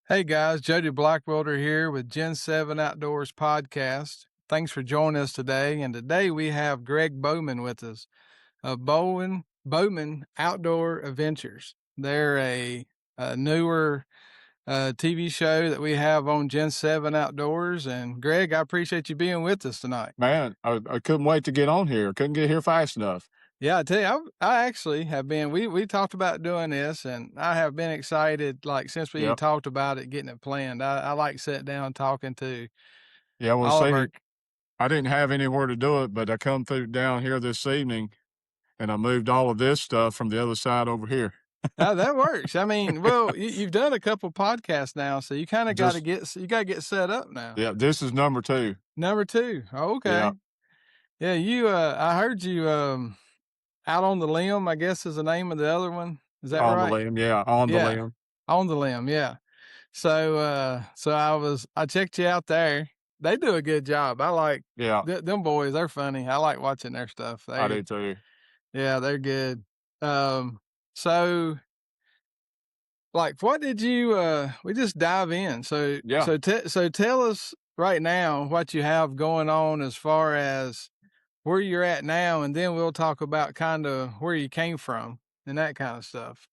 Hey guys, Jody Blackwelder here with Gen 7 Outdoors Podcast. Thanks for joining us today. And today we have Greg Bowman with us of Bowman Outdoor Adventures. They're a newer TV show that we have on Gen 7 Outdoors. And Greg, I appreciate you being with us tonight. Man, I couldn't wait to get on here. Couldn't get here fast enough. Yeah, I tell you, I actually have been. We talked about doing this, and I have been excited. Like since we Yep. talked about it, getting it planned. I like sitting down talking to Yeah, well, all of our. see, I didn't have anywhere to do it, but I come through down here this evening and I moved all of this stuff from the other side over here. Oh, that works. I mean, well, you've done a couple podcasts now, so you kind of got to Just get set up now. yeah, this is number two. Number two. Oh, Yeah, okay. Yeah, I heard you out on the limb. I guess is the name of the other one. Is that on the right? limb. Yeah, on the Yeah, limb. on the limb. Yeah. So I checked you out there. They do a good job. I like Yeah, them boys. They're funny. I like watching their stuff. I do too. Yeah, they're good. Um, so like, what did you? We just dive in. Yeah. So tell us right now what you have going on as far as where you're at now, and then we'll talk about kind of where you came from and that kind of stuff.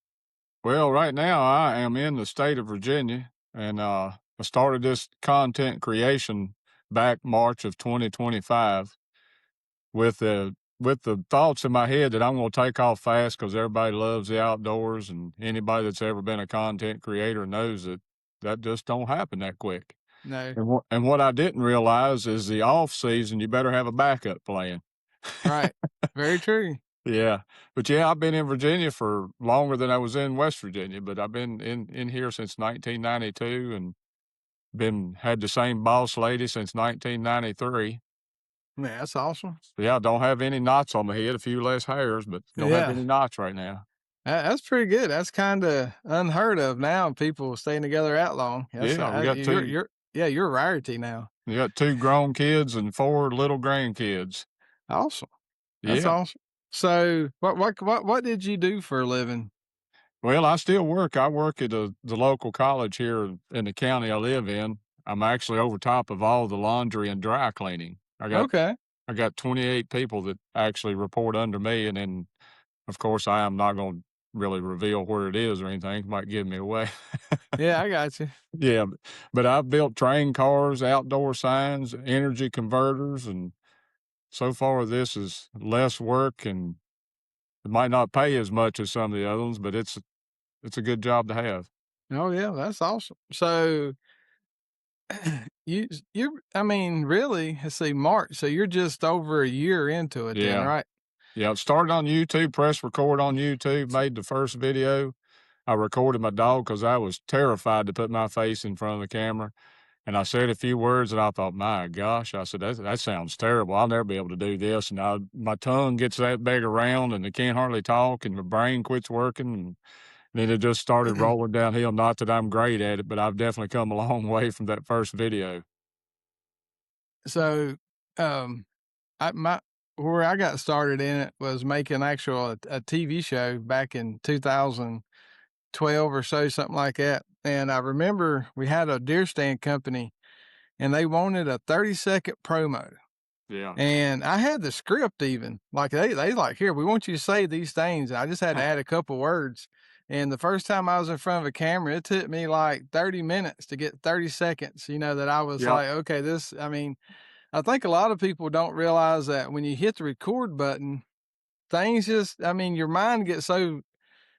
Well, right now I am in the state of Virginia, and I started this content creation back March of 2025. With the thoughts in my head that I'm gonna take off fast because everybody loves the outdoors, and anybody that's ever been a content creator knows that that just don't happen that quick. No, And what I didn't realize is the off season, you better have a backup plan. right? Very true. Yeah, but yeah, I've been in Virginia for longer than I was in West Virginia, but I've been in here since 1992 and been had the same boss lady since 1993. Man, that's awesome. Yeah, don't have any knots on my head, a few less hairs, but don't have Yeah, any knots right now. that's pretty good. That's kind of unheard of now. People staying together that long. That's Yeah, we got two you're a rarity now. we got 2 grown kids and 4 little grandkids. Awesome. That's Yeah. awesome. So what did you do for a living? Well, I still work. I work at the local college here in the county I live in. I'm actually over top of all the laundry and dry cleaning. Okay. I got 28 people that actually report under me, and then, of course, I am not gonna really reveal where it is or anything, it might give me away. Yeah, I got you. Yeah, but I've built train cars, outdoor signs, energy converters, and so far this is less work, and it might not pay as much as some of the other ones, but it's a good job to have. Oh yeah, that's awesome. So I mean, really, let's see, March. So you're just over a year into it then, Yeah. right? Yeah, it started on YouTube, press record on YouTube, made the first video. I recorded my dog because I was terrified to put my face in front of the camera, and I said a few words, and I thought, "My gosh," I said, "That sounds terrible. I'll never be able to do this." And my tongue gets that big around, and I can't hardly talk, and my brain quits working, and then it just started rolling downhill. Not that I'm great at it, but I've definitely come a long way from that first video. So, um, I my where I got started in it was making a TV show back in 2012 or so, something like that. And I remember we had a deer stand company, and they wanted a 30-second promo. Yeah. And I had the script even. Like they like, "Here, we want you to say these things." I just had to add a couple words. And the first time I was in front of a camera, it took me like 30 minutes to get 30 seconds, that I was Yep. like, okay, I mean, I think a lot of people don't realize that when you hit the record button, things I mean, your mind gets so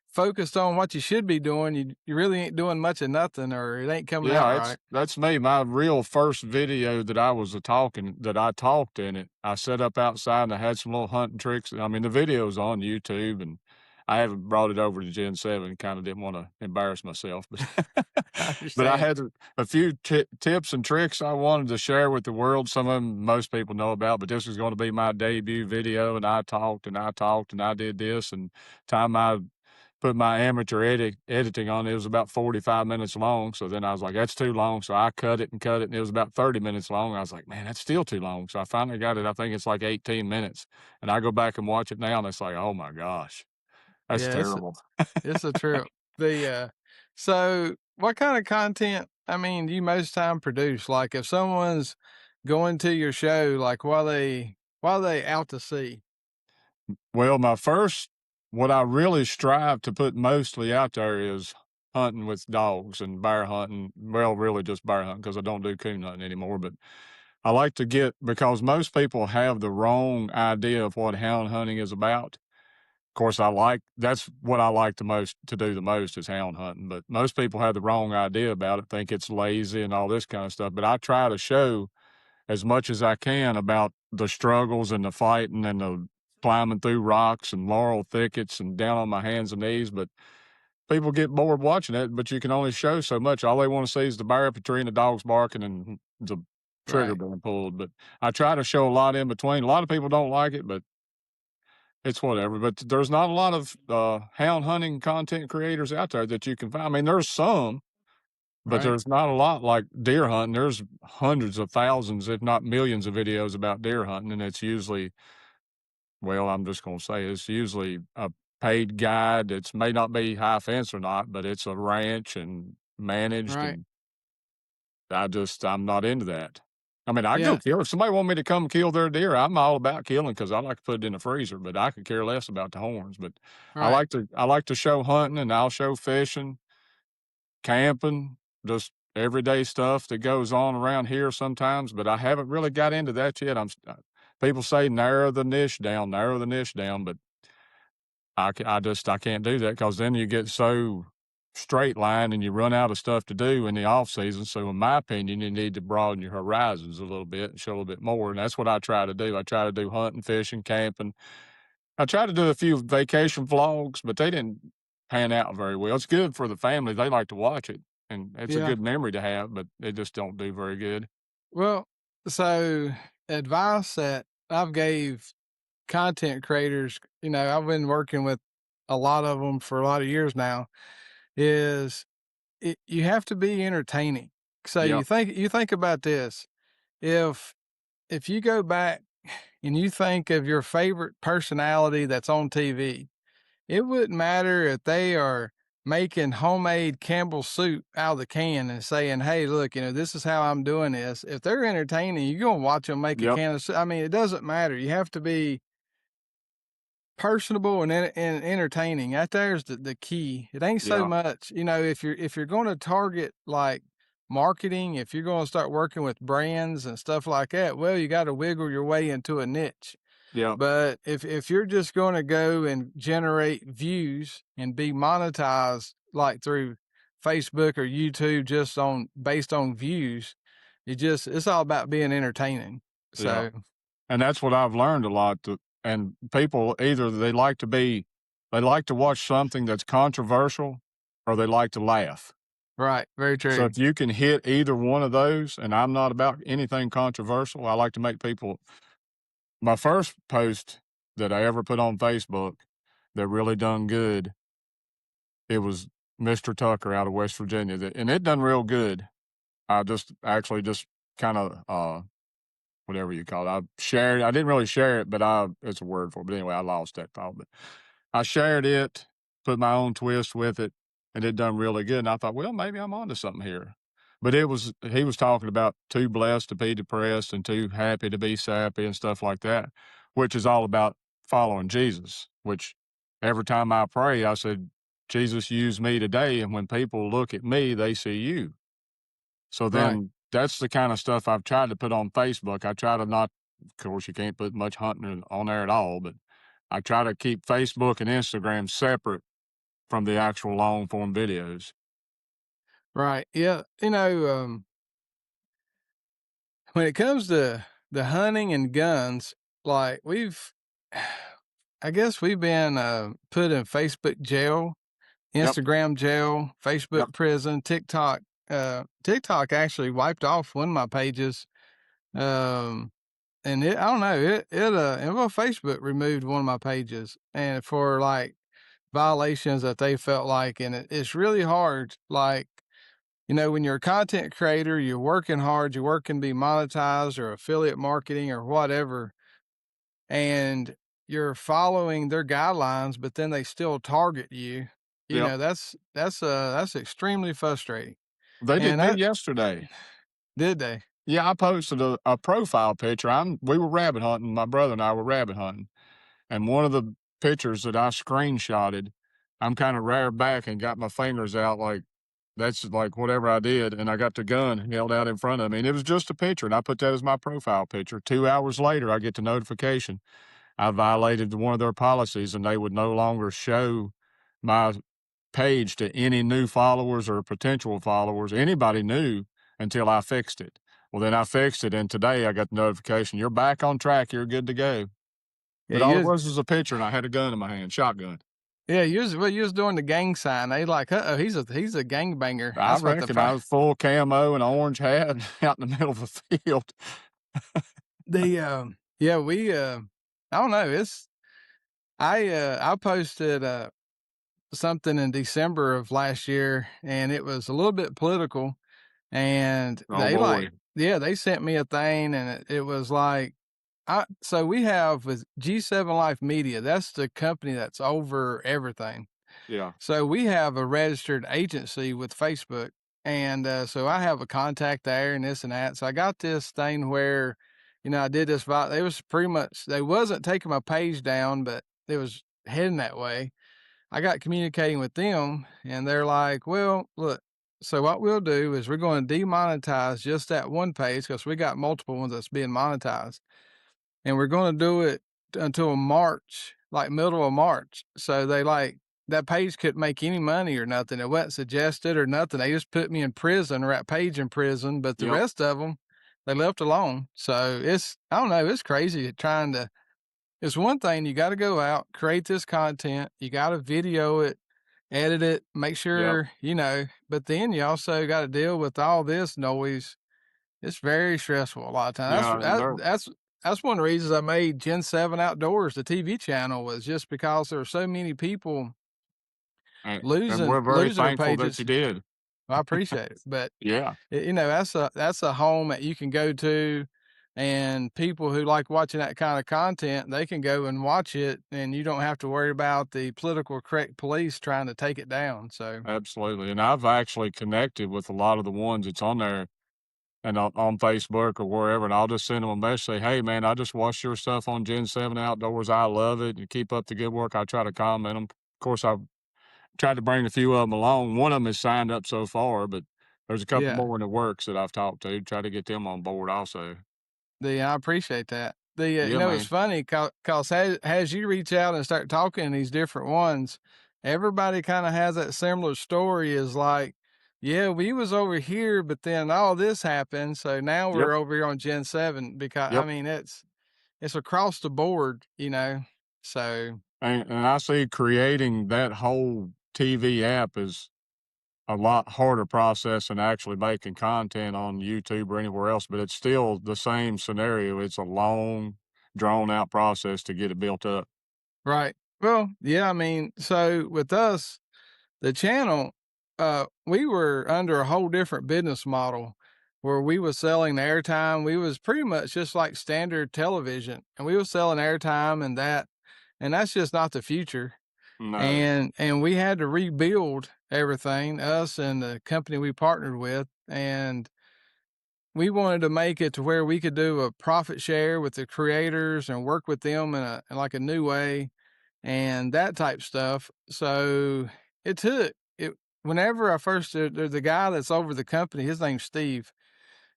focused on what you should be doing, you really ain't doing much of nothing, or it ain't coming out Yeah, right. that's me. My real first video that I talked in it, I set up outside and I had some little hunting tricks. I mean, the video's on YouTube, and I haven't brought it over to Gen 7, kinda didn't wanna embarrass myself, but I but I understand. had a few tips and tricks I wanted to share with the world. Some of them most people know about, but this was gonna be my debut video, and I talked, and I talked, and I did this, and time I put my amateur editing on it. It was about 45 minutes long. So then I was like, that's too long. So I cut it and cut it. And it was about 30 minutes long. I was like, man, that's still too long. So I finally got it. I think it's like 18 minutes. And I go back and watch it now and it's like, oh my gosh, that's Yeah, terrible. it's a trip. The so what kind of content, I mean, do you most time produce? Like if someone's going to your show, like while they out to sea? Well, what I really strive to put mostly out there is hunting with dogs and bear hunting. Well, really just bear hunting because I don't do coon hunting anymore. But I like to get because most people have the wrong idea of what hound hunting is about. Of course, that's what I like the most to do the most is hound hunting. But most people have the wrong idea about it, think it's lazy and all this kind of stuff. But I try to show as much as I can about the struggles and the fighting and the climbing through rocks and laurel thickets and down on my hands and knees. But people get bored watching it, but you can only show so much. All they want to see is the bear up a tree and the dogs barking and the trigger Right, being pulled. But I try to show a lot in between. A lot of people don't like it, but it's whatever. But there's not a lot of hound hunting content creators out there that you can find. I mean, there's some, but right. there's not a lot like deer hunting. There's hundreds of thousands, if not millions of videos about deer hunting, and it's usually well, I'm just gonna say it's usually a paid guide. It's may not be high fence or not, but it's a ranch and managed, Right. and I'm not into that. I mean, I go Yeah, kill if somebody want me to come kill their deer, I'm all about killing because I like to put it in the freezer, but I could care less about the horns. But right. I like to show hunting and I'll show fishing, camping, just everyday stuff that goes on around here sometimes, but I haven't really got into that yet. People say narrow the niche down, but I can't do that because then you get so straight line and you run out of stuff to do in the off season. So in my opinion, you need to broaden your horizons a little bit and show a little bit more. And that's what I try to do. I try to do hunting, fishing, camping. I try to do a few vacation vlogs, but they didn't pan out very well. It's good for the family. They like to watch it and it's a Yeah. good memory to have, but they just don't do very good. Well, so advice that I've gave content creators, I've been working with a lot of them for a lot of years now, is you have to be entertaining. So Yep. you think about this. If if you go back and you think of your favorite personality that's on TV, it wouldn't matter if they are making homemade Campbell soup out of the can and saying, "Hey, look, this is how I'm doing this." If they're entertaining, you're gonna watch them make a Yep. can of soup. I mean, it doesn't matter. You have to be personable and entertaining. That there's the key. It ain't so Yeah. much, if you're gonna target, like, marketing, if you're gonna start working with brands and stuff like that, well, you gotta wiggle your way into a niche. Yep. But if you're just gonna go and generate views and be monetized, like, through Facebook or YouTube just on based on views, it's all about being entertaining. Yeah. So And that's what I've learned a lot, and people either they like to watch something that's controversial or they like to laugh. right, very So true. if you can hit either one of those, and I'm not about anything controversial, I like to make people my first post that I ever put on Facebook that really done good, it was Mr. Tucker out of West Virginia, and it done real good. I just actually just kinda, whatever you call it. I didn't really share it, but it's a word for it. But anyway, I lost that thought. But I shared it, put my own twist with it, and it done really good. And I thought, well, maybe I'm onto something here. But he was talking about too blessed to be depressed and too happy to be sappy and stuff like that, which is all about following Jesus, which every time I pray, I said, Jesus used me today. And when people look at me, they see you. So Right. then that's the kind of stuff I've tried to put on Facebook. I try to not of course, you can't put much hunting on there at all, but I try to keep Facebook and Instagram separate from the actual long form videos. Right. Yeah. When it comes to the hunting and guns, like I guess we've been put in Facebook jail, Yep, Instagram jail, yep, Facebook prison, TikTok. TikTok actually wiped off one of my pages. Um, and I don't know, and well, Facebook removed one of my pages and for like violations that they felt like, and it's really hard. Like, when you're a content creator, you're working hard, you're working to be monetized or affiliate marketing or whatever, and you're following their guidelines, but then they still target you. Yep. That's extremely frustrating. They did And me that yesterday. did they? Yeah, I posted a profile picture. We were rabbit hunting. My brother and I were rabbit hunting, and one of the pictures that I screenshotted, I'm kind of reared back and got my fingers out like that's like whatever I did, and I got the gun held out in front of me, and it was just a picture, and I put that as my profile picture. 2 hours later, I get the notification I violated one of their policies, and they would no longer show my page to any new followers or potential followers, anybody new, until I fixed it. Well, then I fixed it, and today I got the notification, "You're back on track, you're good to go." Yeah, But all it was a picture, and I had a gun in my hand, shotgun. you was doing the gang sign. They like, uh-oh, he's a gangbanger. I That's what the reckon I was full camo and orange hat out in the middle of a field. yeah, I don't know. I posted something in December of last year, and it was a little bit political, and Oh, boy. they sent me a thing, and it was like, so we have with G7 Life Media, that's the company that's over everything. Yeah, So we have a registered agency with Facebook, and so I have a contact there and this and that. So I got this thing where, I did this. They was pretty much they wasn't taking my page down, but it was heading that way. I got communicating with them, and they're like, "Well, look. So what we'll do is we're going to demonetize just that one page because we got multiple ones that's being monetized, and we're going to do it until March, like middle of March." So they like that page couldn't make any money or nothing. It wasn't suggested or nothing. They just put me in prison or that page in prison, but the yep, rest of them they left alone. So I don't know, it's crazy trying to. It's one thing you got to go out, create this content, you got to video it, edit it, make yep. sure but then you also got to deal with all this noise. It's very stressful a lot of times. Yeah, and they're That's one of the reasons I made Gen 7 Outdoors, the TV channel, was just because there were so many people and we're very losing their thankful that you pages. did. I appreciate it, but Yeah, that's a home that you can go to, and people who like watching that kind of content, they can go and watch it, and you don't have to worry about the political correct police trying to take it down. So absolutely, and I've actually connected with a lot of the ones that's on there and on Facebook or wherever, and I'll just send them a message, say, "Hey, man, I just watched your stuff on Gen 7 Outdoors. I love it, and keep up the good work." I try to comment them. Of course, I've tried to bring a few of them along. One of them has signed up so far, but there's a couple yeah, more in the works that I've talked to, try to get them on board also. I appreciate that. Yeah, It's man. funny because as you reach out and start talking to these different ones, everybody kind of has that similar story. Is like, yeah, we was over here, but then all this happened, so now Yep, we're over here on Gen 7. Because I yep. mean, it's across the board. So And I see creating that whole TV app is a lot harder process than actually making content on YouTube or anywhere else, but it's still the same scenario. It's a long, drawn out process to get it built up. right. Well, yeah, I mean, so with us, the channel, we were under a whole different business model where we was selling the airtime. We was pretty much just like standard television, and we was selling airtime and that's just not the future. No. And we had to rebuild everything, us and the company we partnered with, and we wanted to make it to where we could do a profit share with the creators and work with them in like a new way and that type stuff. So it took it whenever I first the guy that's over the company, his name's Steve.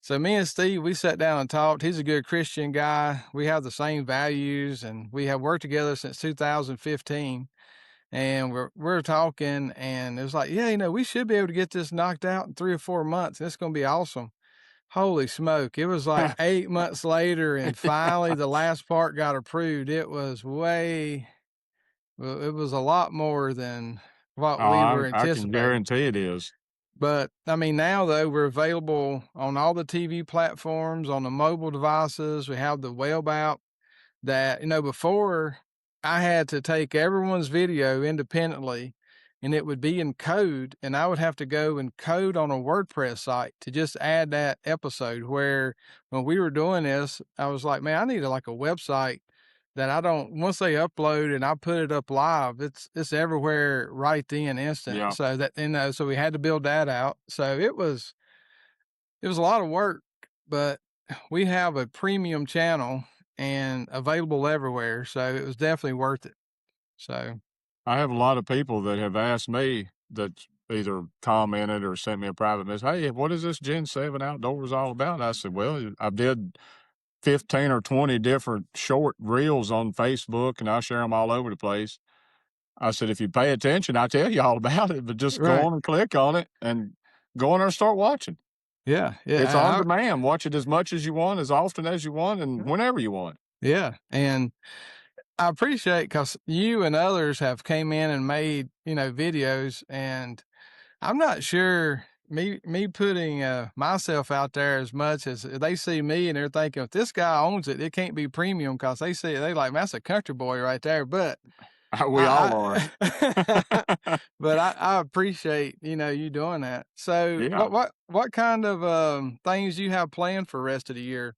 So me and Steve, we sat down and talked. He's a good Christian guy. We have the same values, and we have worked together since 2015. And we're talking, and it was like, yeah, we should be able to get this knocked out in 3 or 4 months. And it's going to be awesome. Holy smoke! It was like 8 months later, and finally the last part got approved. It was way well, it was a lot more than what Oh, we were I can anticipating. guarantee it is. But I mean, now though, we're available on all the TV platforms, on the mobile devices. We have the web app that, before I had to take everyone's video independently and it would be in code, and I would have to go and code on a WordPress site to just add that episode. Where when we were doing this, I was like, man, I need like a website that I don't, once they upload and I put it up live, it's everywhere right then instant. Yeah. So that, so we had to build that out. So it was a lot of work, but we have a premium channel and available everywhere. So it was definitely worth it. So I have a lot of people that have asked me that either commented or sent me a private message, "Hey, what is this Gen 7 Outdoors all about?" And I said, "Well, I did 15 or 20 different short reels on Facebook, and I share them all over the place." I said, "If you pay attention, I tell you all about it, but just go right. on and click on it and go on there and start watching. Yeah. It's on Yeah. demand. Watch it as much as you want, as often as you want, and whenever you want." Yeah. And I appreciate, because you and others have came in and made, videos, and I'm not sure me putting myself out there as much as they see me and they're thinking, if this guy owns it, it can't be premium, because they see it, they like, man, that's a country boy right there. But We all are. I but I appreciate, you doing that. So Yeah. what kind of things do you have planned for the rest of the year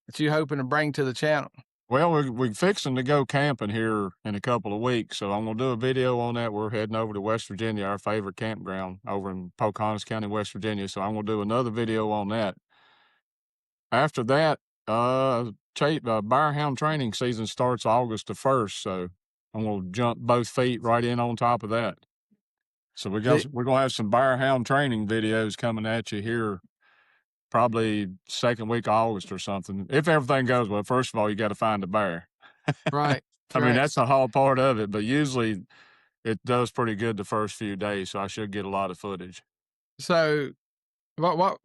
that you hoping to bring to the channel? Well, we're fixing to go camping here in a couple of weeks, so I'm gonna do a video on that. We're heading over to West Virginia, our favorite campground over in Pocahontas County, West Virginia. So I'm gonna do another video on that. After that, Bearhound training season starts August the 1st, so I'm gonna jump both feet right in on top of that. So The, we're gonna have some Bearhound training videos coming at you here probably second week of August or something. If everything goes well, first of all, you got to find a bear. right, I mean, right. that's the hard part of it, but usually it does pretty good the first few days, so I should get a lot of footage. So what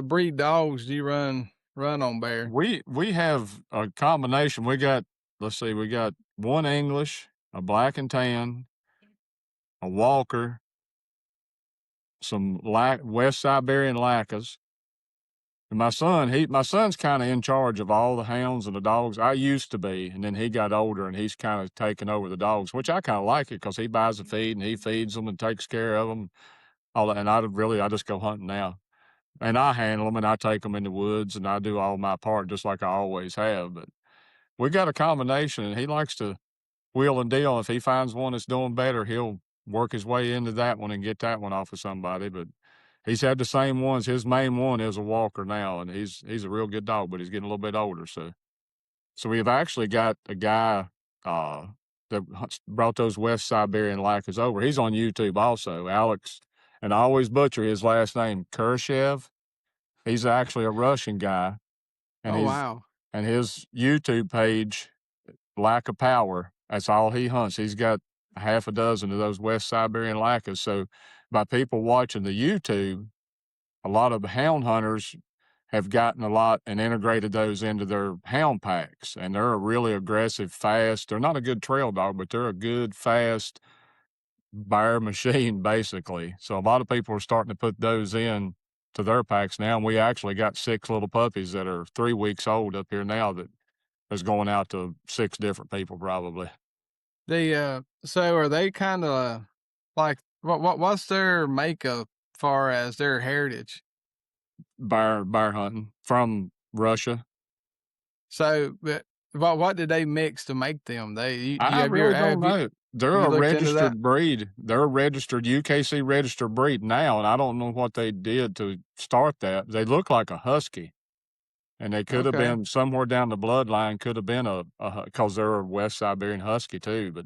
breed dogs do you run on bear? We have a combination. We got, let's see, we got one English, a black and tan, a Walker, some West Siberian Lackas. And my son's kind of in charge of all the hounds and the dogs. I used to be, and then he got older and he's kind of taken over the dogs, which I kind of like it because he buys the feed and he feeds them and takes care of them. All that, and I just go hunting now, and I handle them and I take them in the woods and I do all my part just like I always have. But we got a combination, and he likes to wheel and deal. If he finds one that's doing better, he'll work his way into that one and get that one off of somebody. But he's had the same ones. His main one is a Walker now, and he's a real good dog, but he's getting a little bit older. So we've actually got a guy that brought those West Siberian Lackas over. He's on YouTube also, Alex, and I always butcher his last name, Kershev. He's actually a Russian guy, and Oh, wow. his YouTube page, Lack of Power. That's all he hunts. He's got a half a dozen of those West Siberian Lackas. So by people watching the YouTube, a lot of hound hunters have gotten a lot and integrated those into their hound packs. And they're a really aggressive, fast. They're not a good trail dog, but they're a good, fast bear machine, basically. So a lot of people are starting to put those in to their packs now. And we actually got 6 little puppies that are 3 weeks old up here now that is going out to 6 different people probably. So are they kind of like, what's their makeup far as their heritage? Bear hunting from Russia. So, but what did they mix to make them? I really don't know. They're You a looked into that? registered breed. They're a registered UKC registered breed now, and I don't know what they did to start that. They look like a husky, and they could have Okay. been somewhere down the bloodline. Could have been because they're a West Siberian husky too. But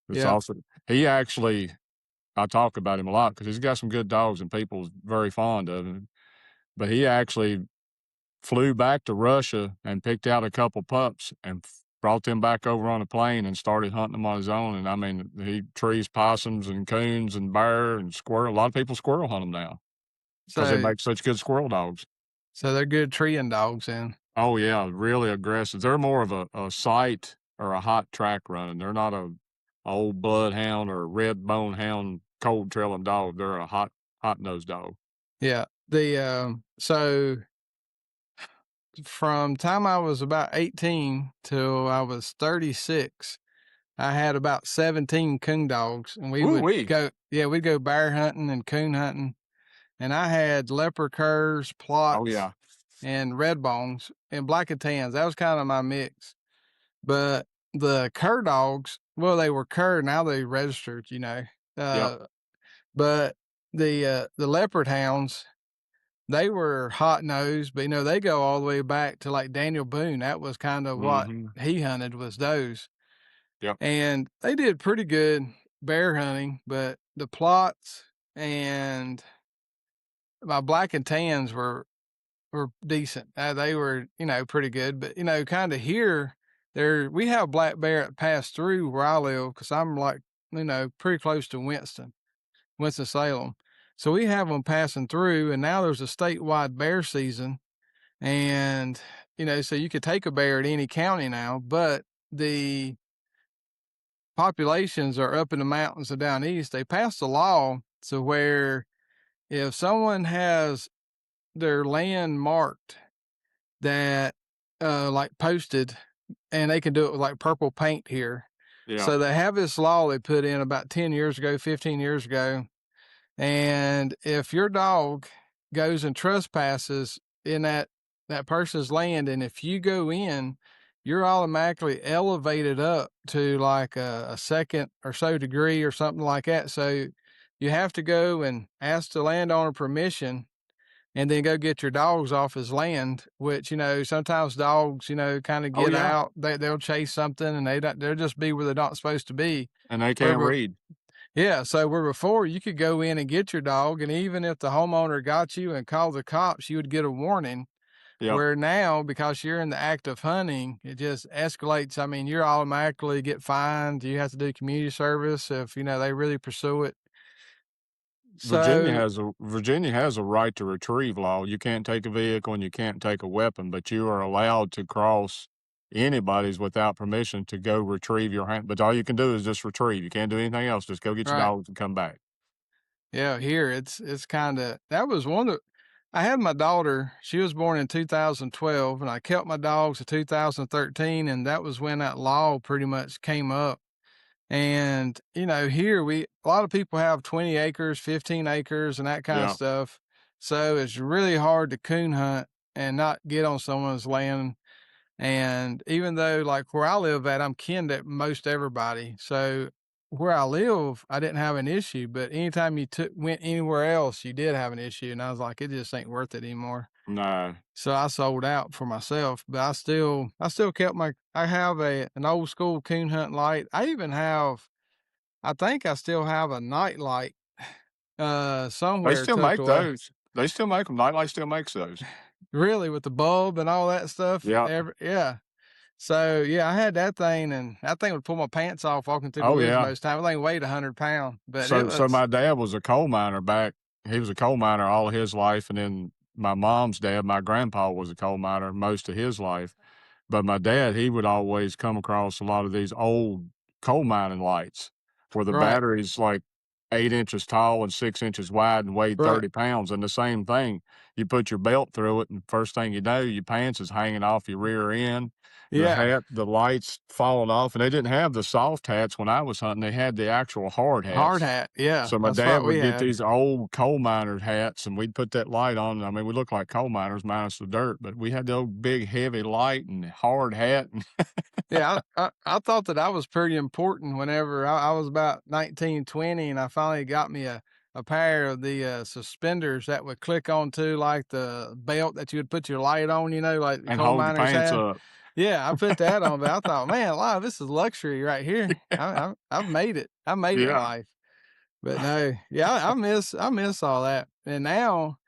it's Yeah. also he actually. I talk about him a lot because he's got some good dogs, and people's very fond of him. But he actually flew back to Russia and picked out a couple pups and brought them back over on a plane and started hunting them on his own. And I mean, he trees possums and coons and bear and squirrel. A lot of people squirrel hunt them now because they So make such good squirrel dogs. so they're good treeing dogs then. Oh yeah, really aggressive. They're more of a sight or a hot track running. They're not a old bloodhound or a red bone hound cold trailing dog. They're a hot nosed dog. Yeah. So from time I was about 18 till I was 36, I had about 17 coon dogs, and Ooh wee. we'd go bear hunting and coon hunting. And I had leopard curs, Oh plots, yeah. and red bones and black and tans. That was kind of my mix. But the cur dogs, well, they were cur, now they registered, Yep. uh, but the leopard hounds, they were hot nosed, but they go all the way back to like Daniel Boone. That was kind of what Mhm. he hunted was those. Yep. And they did pretty good bear hunting, but the plots and my black and tans were decent. They were, pretty good, but kind of here we have black bear that pass through where I live because I'm like, pretty close to Winston-Salem. So we have them passing through, and now there's a statewide bear season. And, so you could take a bear at any county now, but the populations are up in the mountains and down east. They passed a law to where if someone has their land marked that, like posted, and they can do it with like purple paint here. Yeah. So they have this law they put in about 10 years ago, 15 years ago. And if your dog goes and trespasses in that person's land, and if you go in, you're automatically elevated up to like a second or so degree or something like that. So you have to go and ask the landowner permission and then go get your dogs off his land, which, sometimes dogs, kind of Oh, get yeah, out, they'll chase something and they'll just be where they're not supposed to be. and they Where, can't read. yeah, so where before you could go in and get your dog, and even if the homeowner got you and called the cops, you would get a warning. Yep. Where now, because you're in the act of hunting, it just escalates. I mean, you're automatically get fined. You have to do community service if they really pursue it. So Virginia has a right to retrieve law. You can't take a vehicle and you can't take a weapon, but you are allowed to cross anybody's without permission to go retrieve your hand. But all you can do is just retrieve. You can't do anything else. Just go get your right, dogs and come back. yeah, here it's kind of that was one of I had my daughter. She was born in 2012, and I kept my dogs to 2013, and that was when that law pretty much came up. And, here a lot of people have 20 acres, 15 acres, and that kind of Yeah. stuff. So it's really hard to coon hunt and not get on someone's land. And even though, like where I live at, I'm kin to most everybody. So where I live, I didn't have an issue. But anytime you went anywhere else, you did have an issue. And I was like, it just ain't worth it anymore. No. So I sold out for myself, but I still kept I have an old school coon hunt light. I think I still have a night light They somewhere still tucked make away. those. They still make them. Nightlight still makes those. Really, with the bulb and all that stuff. Yeah. Yeah. So yeah, I had that thing, and that thing would pull my pants off walking through the Oh, woods yeah. most time. That thing weighed 100 pounds, but it So was my dad was a coal miner back he was a coal miner all of his life, and then my mom's dad, my grandpa, was a coal miner most of his life. But my dad, he would always come across a lot of these old coal mining lights where the right, battery's like 8 inches tall and 6 inches wide and weighed right. 30 pounds. And the same thing, you put your belt through it, and first thing you know, your pants is hanging off your rear end, the Yeah, hat, the lights falling off. And they didn't have the soft hats when I was hunting, they had the actual hard hard hats. hat. Yeah, So my that's dad what we would get had. these old coal miners hats, and we'd put that light on. I mean, we looked like coal miners minus the dirt, but we had the old big heavy light and hard hat. And Yeah, I thought that I was pretty important whenever I was about 19, 20, and I finally got me a pair of the suspenders that would click onto like the belt that you would put your light on, like the and coal hold your miners pants have. up. Yeah, I put that on, but I thought, man, wow, this is luxury right here. I've made it. I made it in Yeah. life. But no, yeah, I miss all that. And now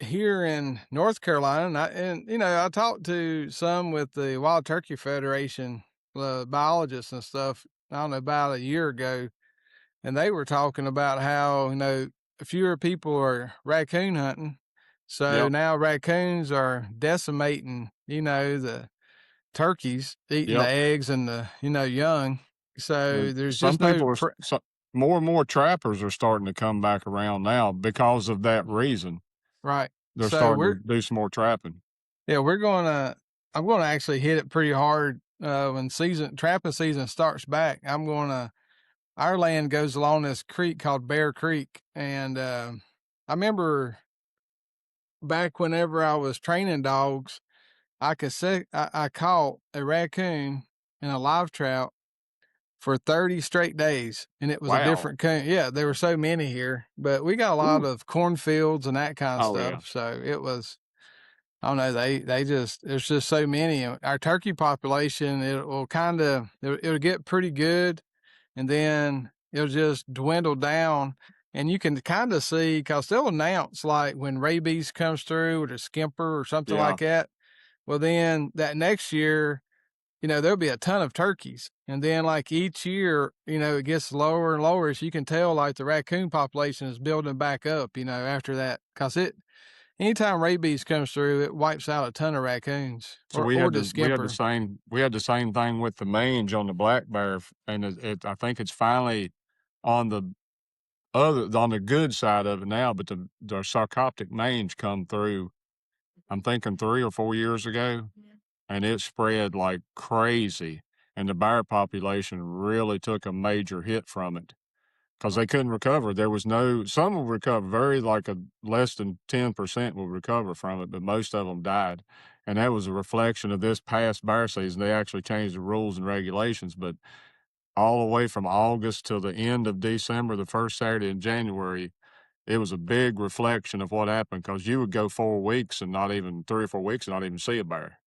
here in North Carolina, I talked to some with the Wild Turkey Federation, biologists and stuff. I don't know, about a year ago, and they were talking about how fewer people are raccoon hunting, so Yep. now raccoons are decimating the turkeys, eating the Yep. eggs and the young. So And there's some just people no are more and more trappers are starting to come back around now because of that reason. right. They're So starting to do some more trapping. yeah, I'm gonna actually hit it pretty hard when season trapping season starts back. Our land goes along this creek called Bear Creek, and I remember back whenever I was training dogs, I caught a raccoon and a live trout for 30 straight days, and it was a Wow. different coon. Yeah, there were so many here, but we got a lot Ooh. of cornfields and that kind of Oh, yeah. stuff. So it was, I don't know, they just there's just so many. And our turkey population, it will kind of it'll get pretty good, and then it'll just dwindle down. And you can kind of see because they'll announce like when rabies comes through or the skimper or something Yeah. like that. Well, then that next year, there'll be a ton of turkeys. And then like each year, it gets lower and lower. So you can tell like the raccoon population is building back up, after that. Cause anytime rabies comes through, it wipes out a ton of raccoons So or the we had the skimper. same thing with the mange on the black bear, and I think it's finally on the on the good side of it now, but the sarcoptic mange come through, I'm thinking 3 or 4 years ago, and it spread like crazy, and the bear population really took a major hit from it. 'Cause they couldn't recover. There was no some will recover, very like a less than 10% will recover from it, but most of them died, and that was a reflection of this past bear season. They actually changed the rules and regulations, but all the way from August till the end of December, the first Saturday in January, it was a big reflection of what happened. Because you would go 4 weeks and not even 3 or 4 weeks and not even see a bear.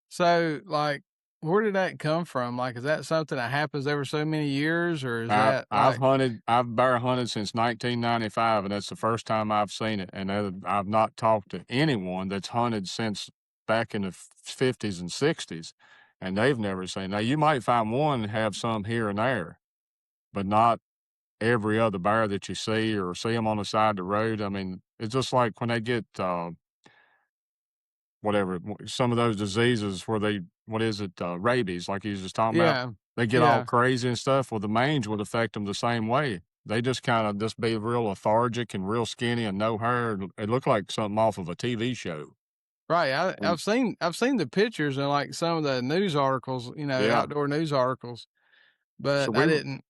So like, where did that come from? Like, is that something that happens every so many years or is that like, I've bear hunted since 1995, and that's the first time I've seen it, and I've not talked to anyone that's hunted since back in the 50s and 60s, and they've never seen. Now, you might find one have some here and there, but not every other bear that you see or see them on the side of the road. I mean, it's just like when they get, whatever, some of those diseases where they what is it, rabies, like you was just talking about? yeah, They get all yeah. crazy and stuff. Well, the mange would affect them the same way. They just kinda just be real lethargic and real skinny and no hair. It looked like something off of a TV show. Right. And I've seen the pictures and like some of the news articles, yeah. outdoor news articles, So but I didn't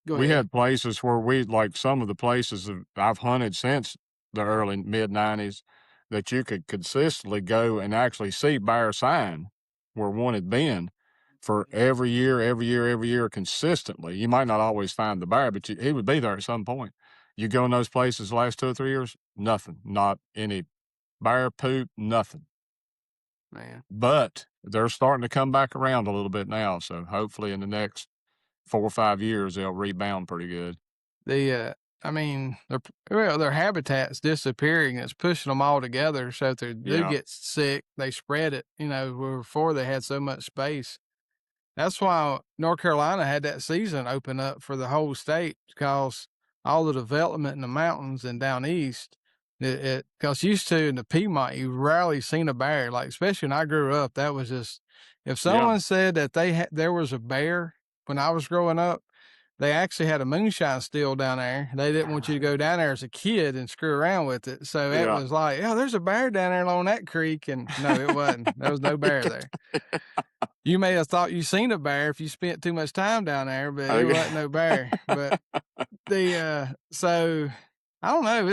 go we ahead. had places where we like some of the places that I've hunted since the early mid '90s that you could consistently go and actually see bear sign where one had been for every year, every year, every year consistently. You might not always find the bear, but he would be there at some point. You go in those places the last 2 or 3 years, nothing, not any bear poop, nothing. Man. But they're starting to come back around a little bit now. So hopefully in the next 4 or 5 years, they'll rebound pretty good. The, I mean, their habitat's disappearing. It's pushing them all together. So if they do Yeah. get sick, they spread it, where before they had so much space. That's why North Carolina had that season open up for the whole state because all the development in the mountains and down east, because used to in the Piedmont, you rarely seen a bear. Like, especially when I grew up, that was just, if Yeah. someone said that there was a bear when I was growing up, they actually had a moonshine still down there. They didn't want you to go down there as a kid and screw around with it. So it Yeah. was like, oh, there's a bear down there along that creek. And no, it wasn't. There was no bear there. You may have thought you seen a bear if you spent too much time down there, but it wasn't no bear. But so I don't know.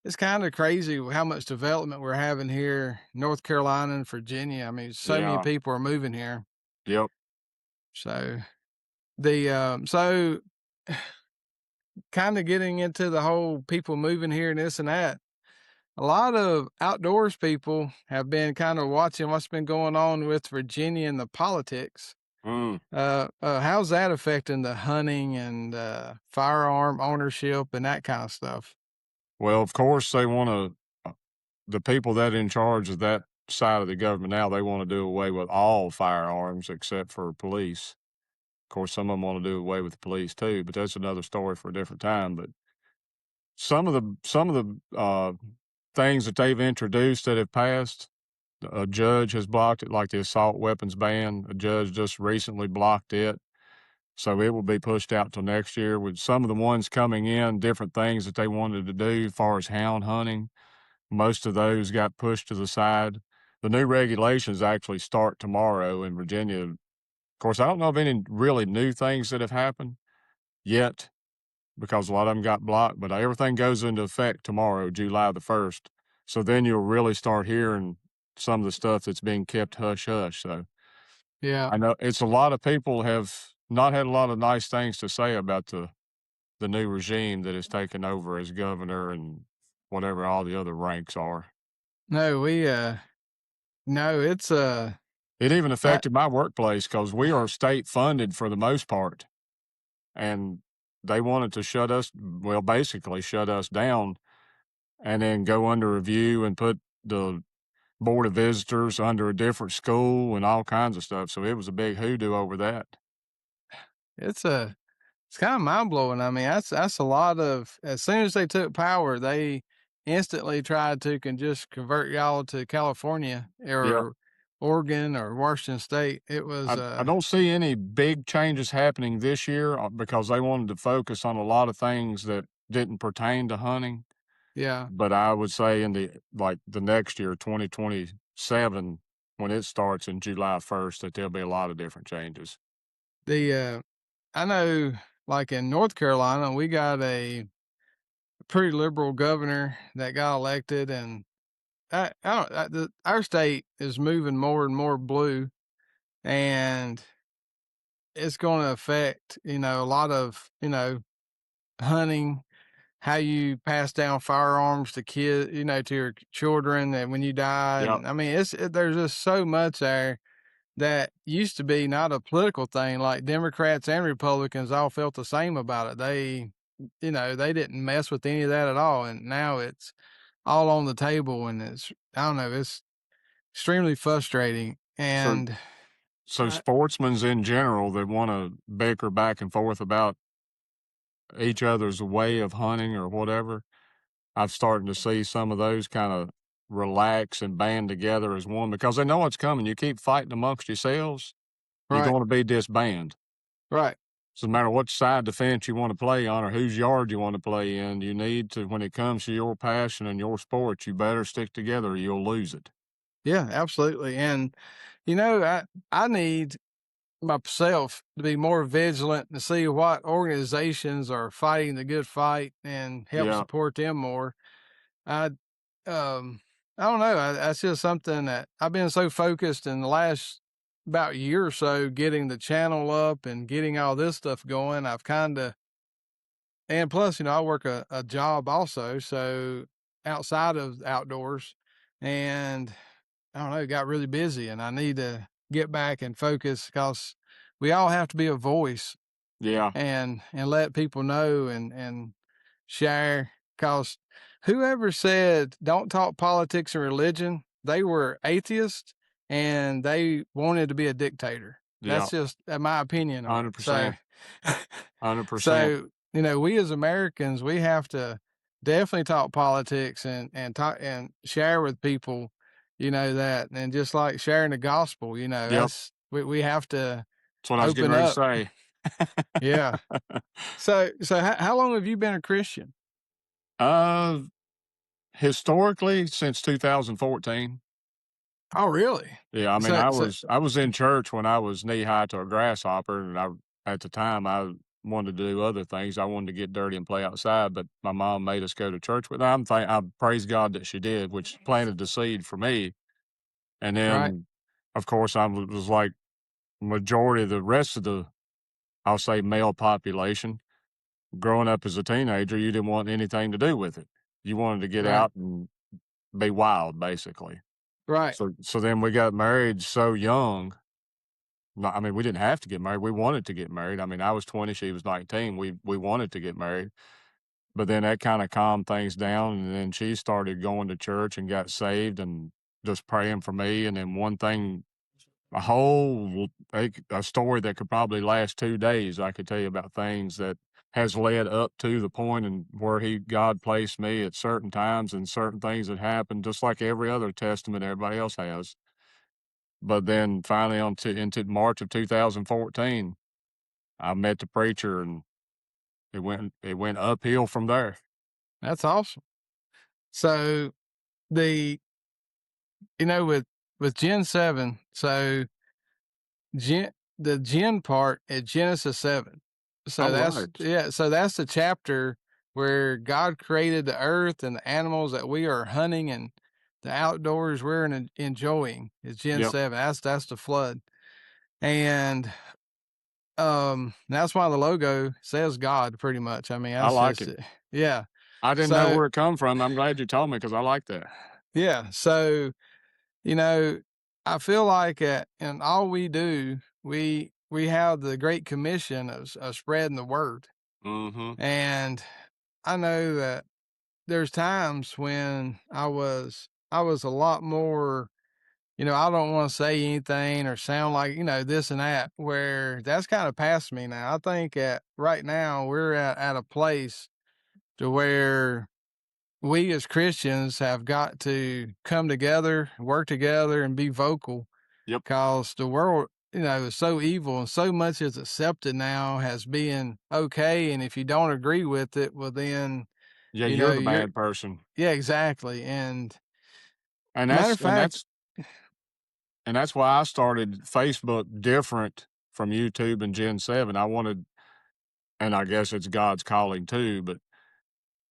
It's kind of crazy how much development we're having here, North Carolina and Virginia. I mean, so many Yeah. people are moving here. Yep. So so kind of getting into the whole people moving here and this and that. A lot of outdoors people have been kind of watching what's been going on with Virginia and the politics. Mm. How's that affecting the hunting and firearm ownership and that kind of stuff? Well, of course, they want to, the people that are in charge of that side of the government now, they want to do away with all firearms except for police. Of course, some of them want to do away with the police too, but that's another story for a different time. But some of the things that they've introduced that have passed, a judge has blocked it, like the assault weapons ban. A judge just recently blocked it. So it will be pushed out till next year with some of the ones coming in, different things that they wanted to do as far as hound hunting. Most of those got pushed to the side. The new regulations actually start tomorrow in Virginia. Of course, I don't know of any really new things that have happened yet because a lot of them got blocked, but everything goes into effect tomorrow, July the 1st. So then you'll really start hearing some of the stuff that's being kept hush hush. So Yeah. I know it's a lot of people have not had a lot of nice things to say about the new regime that has taken over as governor and whatever all the other ranks are. No, no, it's, It even I affected my workplace because we are state funded for the most part, and they wanted to shut us well, basically shut us down and then go under review and put the board of visitors under a different school and all kinds of stuff. So it was a big hoodoo over that. it's a it's kinda mind blowing. I mean, that's a lot of as soon as they took power, they instantly tried to can just convert y'all to California Yeah. or Oregon or Washington State. It was, I don't see any big changes happening this year because they wanted to focus on a lot of things that didn't pertain to hunting. yeah, But I would say in the next year, 2027, when it starts in July 1st, that there'll be a lot of different changes. the, I know, like, in North Carolina, we got a pretty liberal governor that got elected, and I don't our state is moving more and more blue, and it's gonna affect, a lot of, hunting, how you pass down firearms to to your children and when you die, Yep. and I mean, there's just so much there that used to be not a political thing, like Democrats and Republicans all felt the same about it. They didn't mess with any of that at all, and now it's all on the table, and I don't know, it's extremely frustrating, So, and so I sportsmen's in general that want to bicker back and forth about each other's way of hunting or whatever, I've started to see some of those kind of relax and band together as one because they know what's coming. You keep fighting amongst yourselves, you're right, going to be disbanded. right. So no matter what side the fence you want to play on or whose yard you want to play in, you need to, when it comes to your passion and your sport, you better stick together or you'll lose it. Yeah, absolutely, and, I need myself to be more vigilant to see what organizations are fighting the good fight and help Yeah, support them more. I I don't know. That's just something that I've been so focused in the last about year or so getting the channel up and getting all this stuff going. I've kind of and plus, I work a job also, so outside of outdoors, and I don't know, got really busy, and I need to get back and focus because we all have to be a voice yeah, and let people know and share. Because whoever said don't talk politics and religion, they were atheists and they wanted to be a dictator. yeah, That's just my opinion on it. So, 100%, 100%. so we as Americans, we have to definitely talk politics and talk and share with people, that and just like sharing the gospel, Yep, we have to that's what I was getting open ready to up. say. Yeah. So how long have you been a Christian? uh, Historically, since 2014. Oh, really? Yeah, I mean, So so I was in church when I was knee high to a grasshopper, and at the time I wanted to do other things. I wanted to get dirty and play outside, but my mom made us go to church with her. I praise God that she did, which planted the seed for me. And right, then, of course, I was like majority of the rest of the, I'll say, male population. Growing up as a teenager, you didn't want anything to do with it. You wanted to get right, out and be wild, basically. right, So then we got married so young. No, I mean, we didn't have to get married. We wanted to get married. I mean, I was 20, she was 19. We wanted to get married. But then that kind of calmed things down. And then she started going to church and got saved and just praying for me. And then one thing, a story that could probably last 2 days. I could tell you about things that has led up to the point and where God placed me at certain times and certain things that happened, just like every other testament everybody else has. But then finally into March of 2014, I met the preacher and it went uphill from there. that's awesome. So the with Gen 7, so Gen the Gen part at Genesis 7. So that's Alright. yeah, so that's the chapter where God created the earth and the animals that we are hunting and the outdoors we're enjoying is Gen Yep. 7. That's the flood. And that's why the logo says God pretty much. I mean, I that's like just it. it. Yeah. I didn't know So where it come from. I'm glad you told me because I like that. yeah. So, you know, I feel like in all we do, we have the great commission of spreading the word. Mhm. And I know that there's times when I was a lot more, I don't want to say anything or sound like, this and that, where that's kind of past me now. I think at right now we're at a place to where we as Christians have got to come together, work together, and be vocal Yep. because the world, is so evil and so much is accepted now as being okay. And if you don't agree with it, well, then, Yeah, you're the you're, bad person. yeah, exactly. And And matter that's of and fact, that's and that's why I started Facebook different from YouTube and Gen 7. I wanted, and I guess it's God's calling too, but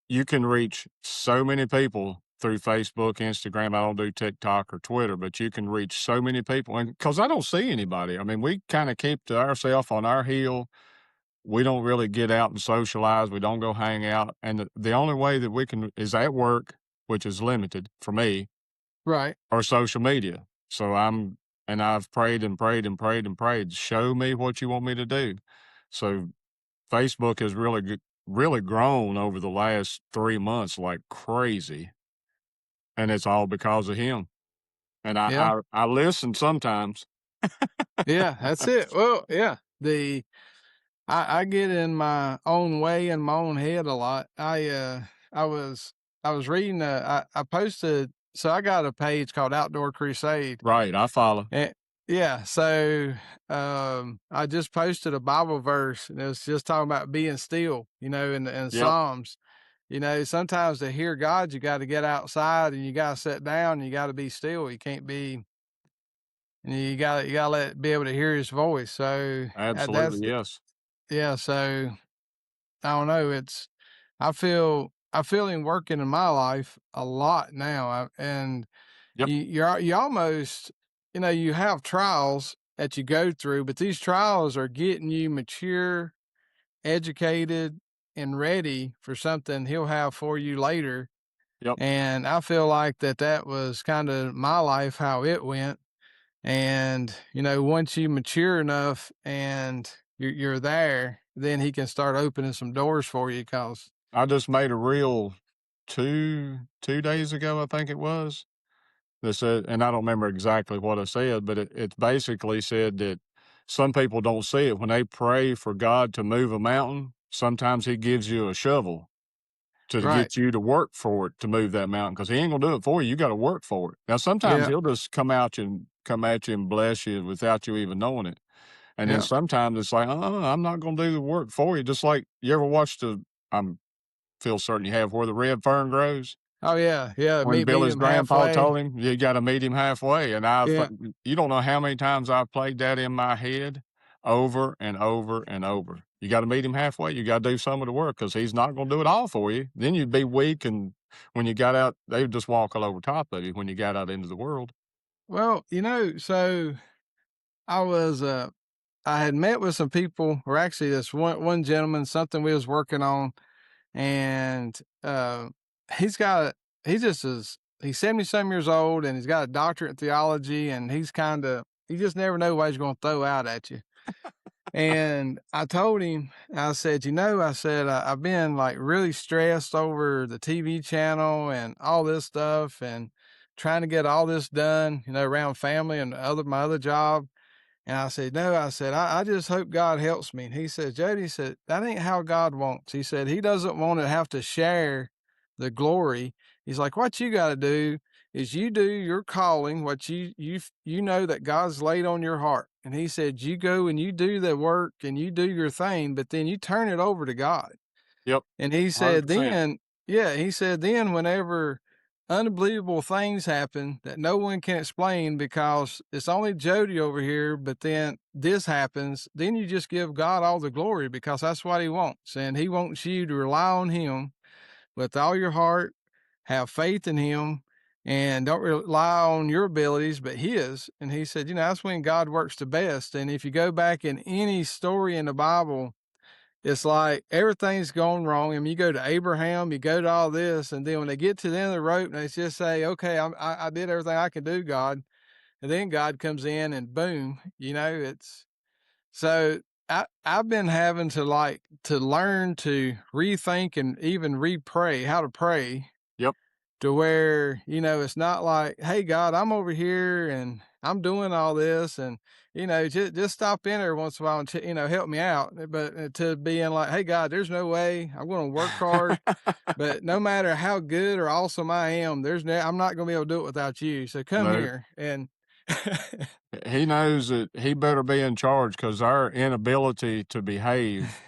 you can reach so many people through Facebook, Instagram. I don't do TikTok or Twitter, but you can reach so many people. And because I don't see anybody, I mean, we kind of keep to ourselves on our hill. We don't really get out and socialize. We don't go hang out. And the only way that we can is at work, which is limited for me, right. or social media. So and I've prayed and prayed and prayed and prayed. Show me what you want me to do. So Facebook has really grown over the last 3 months like crazy, and it's all because of him. And Yeah. I listen sometimes. Yeah. That's it. Well, yeah. I get in my own way in my own head a lot. I was I was reading I posted, so I got a page called Outdoor Crusade. Right, I follow. And yeah, so I just posted a Bible verse and it's just talking about being still, in Yep, Psalms. Sometimes to hear God you got to get outside and you got to sit down and you got to be still. You can't be and you got to be able to hear his voice. So that's absolutely, yes. yeah, so I don't know. I feel him working in my life a lot now, and Yep, you almost, you have trials that you go through, but these trials are getting you mature, educated, and ready for something he'll have for you later. yep. And I feel like that was kind of my life how it went. And, once you mature enough and you're there, then he can start opening some doors for you. Cause I just made a reel 2 days ago, I think it was, that said, and I don't remember exactly what I said, but it basically said that some people don't see it. When they pray for God to move a mountain, sometimes he gives you a shovel to right. get you to work for it to move that mountain because he ain't gonna do it for you. You got to work for it. Now, sometimes Yeah. he'll just come at you and bless you without you even knowing it. And then Yeah. sometimes it's like, I'm not gonna do the work for you. Just like you ever watched I'm feel certain you have where the red fern grows. Oh yeah. Yeah. When Meet Billy's him grandpa halfway. told him, "You gotta meet him halfway," and Yeah. you don't know how many times I've played that in my head over and over and over. You gotta meet him halfway, you gotta do some of the work because he's not gonna do it all for you. Then you'd be weak, and when you got out, they would just walk all over top of you when you got out into the world. Well, so I was, I had met with some people, or actually this one gentleman, something we was working on, and he's got he just is he's 70 some years old and he's got a doctorate in theology and he's kind of you just never know what he's going to throw out at you. And I told him, I said, I said, I've been like really stressed over the TV channel and all this stuff and trying to get all this done, around family and my other job. And I said, no, I said, I just hope God helps me. And he said, Jody, he said, that ain't how God wants. He said, he doesn't want to have to share the glory. He's like, what you got to do is you do your calling, what you know that God's laid on your heart. And he said, you go and you do the work and you do your thing, but then you turn it over to God. Yep, And he said, 100%. then, yeah, he said, then whenever unbelievable things happen that no one can explain because it's only Jody over here, but then this happens, then you just give God all the glory because that's what he wants. And he wants you to rely on him with all your heart, have faith in him, and don't rely on your abilities, but his. And he said, that's when God works the best. And if you go back in any story in the Bible, it's like everything's gone wrong. I mean, you go to Abraham, you go to all this, and then when they get to the end of the rope, and they just say, "Okay, I did everything I could do, God," and then God comes in, and boom, it's so. I've been having to learn to rethink and even re-pray how to pray Yep. to where, it's not like, "Hey, God, I'm over here and I'm doing all this," and, just stop in every once in a while and, help me out. But to being like, "Hey, God, there's no way I'm going to work hard, but no matter how good or awesome I am, I'm not going to be able to do it without you. So come No, here." And he knows that he better be in charge because our inability to behave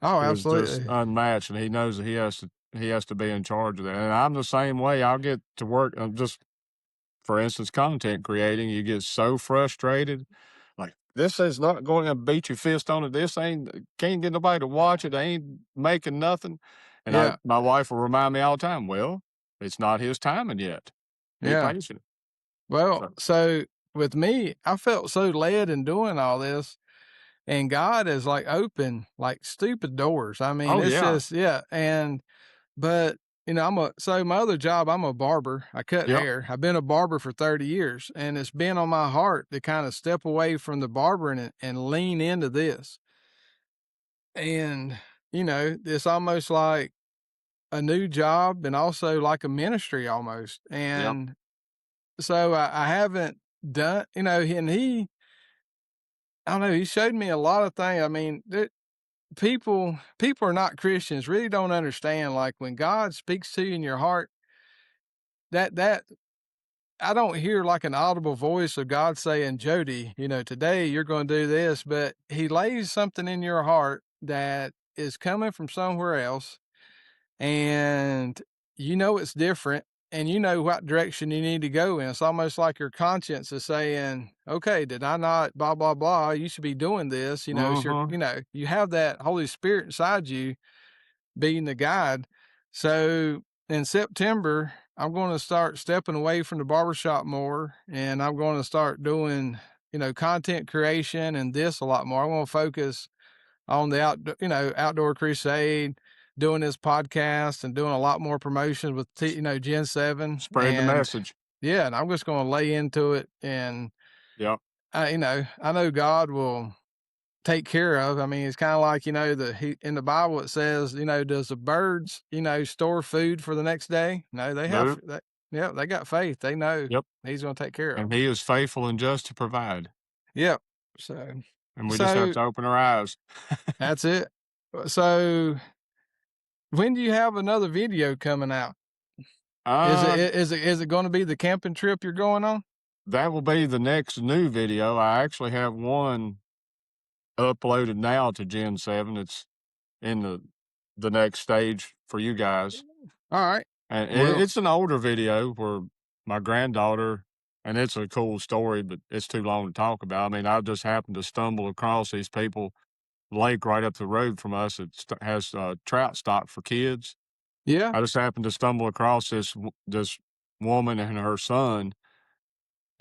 oh, is just absolutely. unmatched, and he knows that he has to be in charge of that. And I'm the same way. I'll get to work. Just for instance, content creating, you get so frustrated. Like, this is not going to beat your fist on it. This ain't can't get nobody to watch it. They ain't making nothing. And Yeah. my wife will remind me all the time, well, it's not his timing yet. Be Yeah. patient. Well, So, so with me, I felt so led in doing all this. And God is like open like stupid doors. I mean, oh it's yeah. just yeah, but, my other job, I'm a barber. I cut Yep. hair. I've been a barber for 30 years, and it's been on my heart to kinda step away from the barbering and lean into this. And, it's almost like a new job and also like a ministry almost. Yep. And so I haven't done, and I don't know, he showed me a lot of things. I mean, people are not Christians really don't understand, like, when God speaks to you in your heart, that I don't hear like an audible voice of God saying, "Jody, today you're going to do this," but he lays something in your heart that is coming from somewhere else, and it's different, and you know what direction you need to go in. It's almost like your conscience is saying, "Okay, did I not blah blah blah? You should be doing this." It's your, Mhm. you have that Holy Spirit inside you being the guide. So in September, I'm going to start stepping away from the barbershop more, and I'm going to start doing, content creation and this a lot more. I want to focus on the outdoor crusade, doing this podcast and doing a lot more promotions with, Gen 7. Spread the And message. yeah, and I'm just going to lay into it. And Yep. I know God will take care of. I mean, it's kind of like, in the Bible it says, does the birds, store food for the next day? No, they have Nope. that. Yeah, they got faith. They know Yep. he's going to take care of And them. he is faithful and just to provide. Yep. So, And we just have so to open our eyes. that's it. So when do you have another video coming out? Uh, Is it going to be the camping trip you're going on? that will be the next new video. I actually have one uploaded now to Gen 7. It's in the next stage for you guys. All right. And Well, it's an older video where my granddaughter, and it's a cool story, but it's too long to talk about. I mean, I just happened to stumble across these people, lake right up the road from us. It has trout stock for kids. yeah. I just happened to stumble across this woman and her son.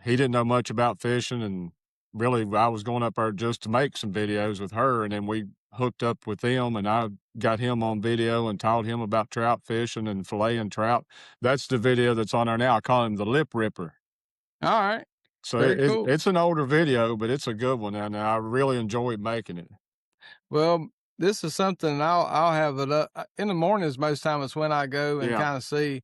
He didn't know much about fishing, and really, I was going up there just to make some videos with her, and then we hooked up with them, and I got him on video and taught him about trout fishing and filleting trout. That's the video that's on there now. I call him the lip ripper. All right. So Very cool. it's an older video, but it's a good one, and I really enjoyed making it. Well, this is something I'll have it up in the mornings. Most time it's when I go and Yeah. kind of see,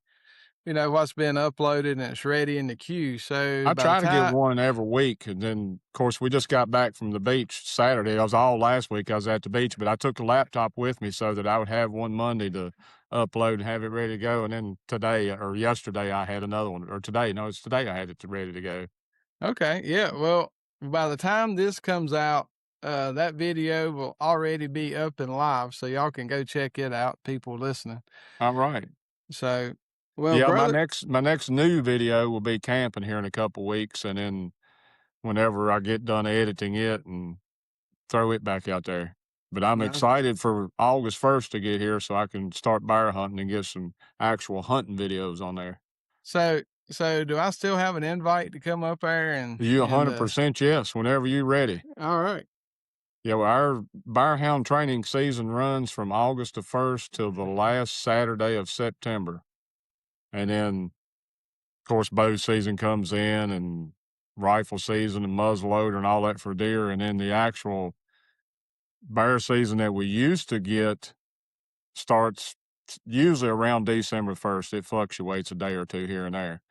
what's been uploaded and it's ready in the queue. So I by the try to get time, one every week, and then, of course, we just got back from the beach Saturday. I was all last week. I was at the beach, but I took the laptop with me so that I would have one Monday to upload and have it ready to go. And then today or yesterday, I had another one. Or today, no, it's today I had it ready to go. okay, yeah, well, by the time this comes out, that video will already be up and live, so y'all can go check it out, people listening. All right. So, well, Yeah, brother, my next new video will be camping here in a couple weeks, and then whenever I get done editing it and throw it back out there. But I'm no, excited for August 1st to get here so I can start bear hunting and get some actual hunting videos on there. so So do I still have an invite to come up there You and 100% yes, whenever you ready. all right. Yeah, well, our bear hound training season runs from August the 1st till the last Saturday of September. And then, of course, bow season comes in and rifle season and muzzleloader and all that for deer. And then the actual bear season that we used to get starts usually around December 1st. It fluctuates a day or two here and there.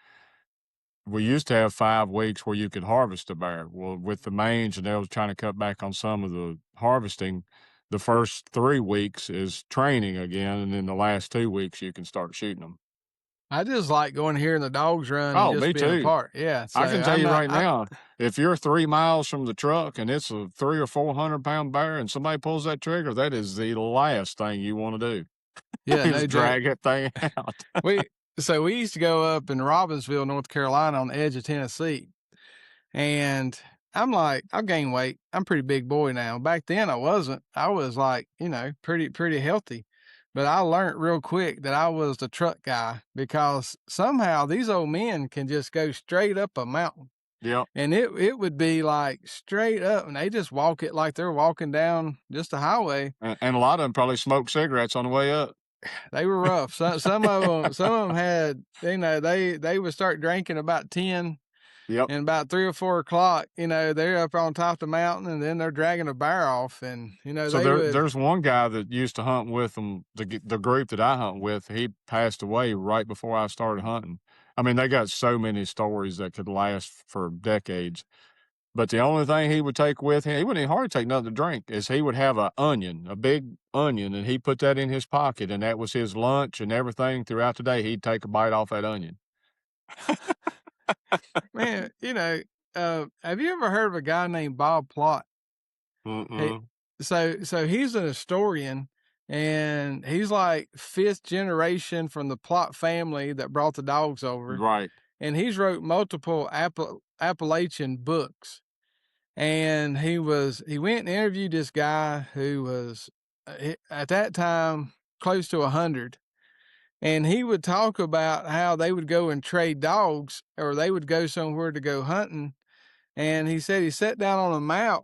We used to have 5 weeks where you could harvest a bear. Well, with the mange and they was trying to cut back on some of the harvesting, the first 3 weeks is training again, and then the last 2 weeks you can start shooting them. I just like going here and the dogs run and Oh, just me being a too. part. Yeah. So I can tell I'm you not right now, if you're 3 miles from the truck and it's a 3 or 400-pound bear and somebody pulls that trigger, that is the last thing you wanna do, yeah, is no joke. drag that thing out. We we used to go up in Robbinsville, North Carolina on the edge of Tennessee. And I'm like, I've gained weight. I'm a pretty big boy now. Back then I wasn't. I was like, pretty healthy. But I learned real quick that I was the truck guy because somehow these old men can just go straight up a mountain. Yep, And it would be like straight up and they just walk it like they're walking down just a highway. and a lot of them probably smoke cigarettes on the way up. They were rough. Some of them had, they would start drinking about 10. Yep. And about 3 or 4 o'clock, they're up on top of the mountain and then they're dragging a bear off and, So they would there's one guy that used to hunt with them, the group that I hunt with, he passed away right before I started hunting. I mean, they got so many stories that could last for decades. But the only thing he would take with him, he wouldn't even hardly take nothing to drink, is he would have a onion, a big onion, and he put that in his pocket, and that was his lunch and everything throughout the day. He'd take a bite off that onion. man, have you ever heard of a guy named Bob Plott? He Mm-mm. so he's an historian and he's like 5th generation from the Plott family that brought the dogs over. Right. And he's wrote multiple Appalachian books. And he went and interviewed this guy who was at that time close to 100, and he would talk about how they would go and trade dogs or they would go somewhere to go hunting. And he said he sat down on a map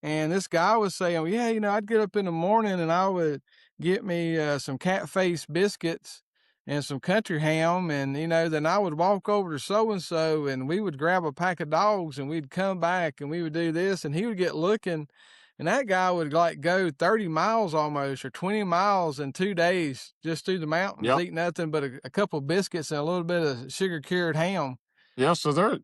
and this guy was saying, well, yeah, I'd get up in the morning and I would get me some cat face biscuits and some country ham. And, then I would walk over to so and so and we would grab a pack of dogs and we'd come back and we would do this. And he would get looking. And that guy would like go 30 miles almost or 20 miles in 2 days just through the mountains, Yep. eat nothing but a couple biscuits and a little bit of sugar cured ham. Yeah, so the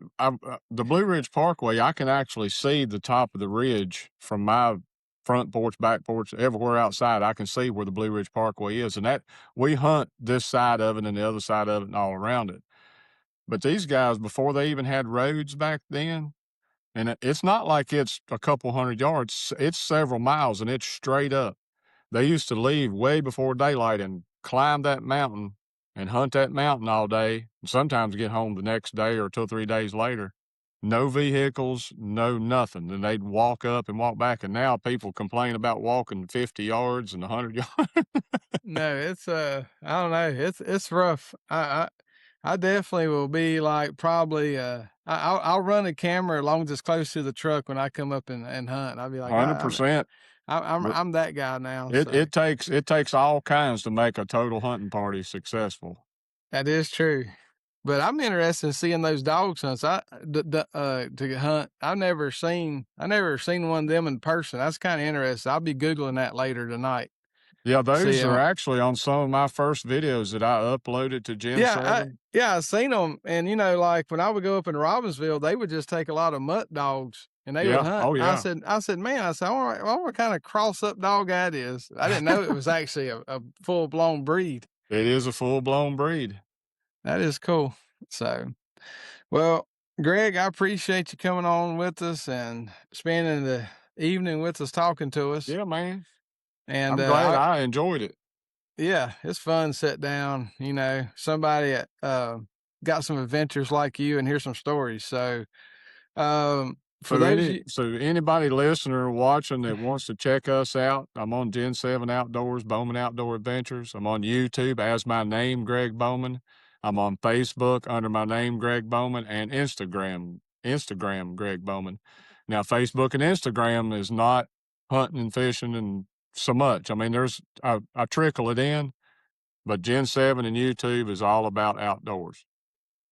Blue Ridge Parkway, I can actually see the top of the ridge from my front porch, back porch, everywhere outside. I can see where the Blue Ridge Parkway is, and that we hunt this side of it and the other side of it and all around it. But these guys, before they even had roads back then, and it's not like it's a couple hundred yards; it's several miles, and it's straight up. They used to leave way before daylight and climb that mountain and hunt that mountain all day, and sometimes get home the next day or 2 or 3 days later. No vehicles, no nothing. Then they'd walk up and walk back, and now people complain about walking 50 yards and 100 yards. No, it's I don't know. It's rough. I definitely will be like probably I'll run a camera as long as it's close to the truck when I come up and hunt. I'll be like 100%. But I'm that guy now. it So it takes it takes all kinds to make a total hunting party successful. that is true. But I'm interested in seeing those dog hunts. To hunt. I never seen one of them in person. That's kind of interesting. I'll be googling that later tonight. Yeah, See those are 'em. actually on some of my first videos that I uploaded to Gen 7. I seen them, and, like, when I would go up in Robbinsville, they would just take a lot of mutt dogs, and they would Yeah. hunt. Oh, yeah. "Man," I wonder what kinda cross-up dog that is. I didn't know it was actually a full-blown breed. It is a full-blown breed. That is cool. So, well, Greg, I appreciate you coming on with us and spending the evening with us talking to us, Yeah, man. and, I'm glad I enjoyed it. yeah, it's fun to sit down, somebody that, got some adventures like you and hear some stories. So, for those you So anybody listening or watching that wants to check us out, I'm on Gen 7 Outdoors, Bowman Outdoor Adventures. I'm on YouTube as my name, Greg Bowman. I'm on Facebook under my name, Greg Bowman, and Instagram, Greg Bowman. Now, Facebook and Instagram is not hunting and fishing and so much. I mean, I trickle it in, but Gen 7 and YouTube is all about outdoors.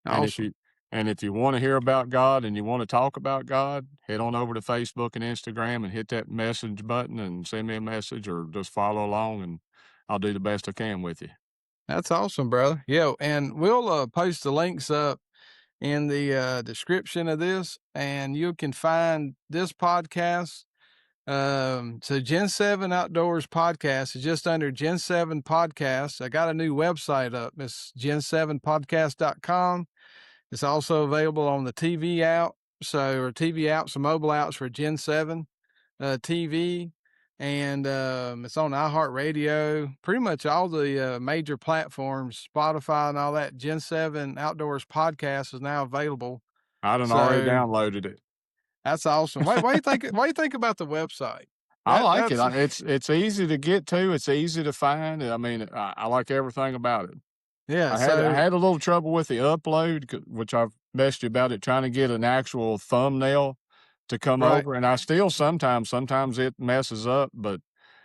And if Awesome. you and if you want to hear about God and you want to talk about God, head on over to Facebook and Instagram and hit that message button and send me a message or just follow along and I'll do the best I can with you. That's awesome, brother. Yeah, and we'll post the links up in the description of this, and you can find this podcast. So Gen 7 Outdoors Podcast is just under Gen 7 Podcast. I got a new website up. It's gen7podcast.com. It's also available on the TV app. So, or TV apps and mobile apps for Gen 7 TV. And it's on iHeartRadio, pretty much all the major platforms, Spotify and all that. Gen 7 Outdoors Podcast is now available. I done already So downloaded it. that's awesome. Why do you think? Why do you think about the website? I like it. That's It's easy to get to. It's easy to find. I mean, I like everything about it. yeah. I So had a little trouble with the upload, which I've messed you about it, trying to get an actual thumbnail to come right, over, and I still sometimes it messes up, but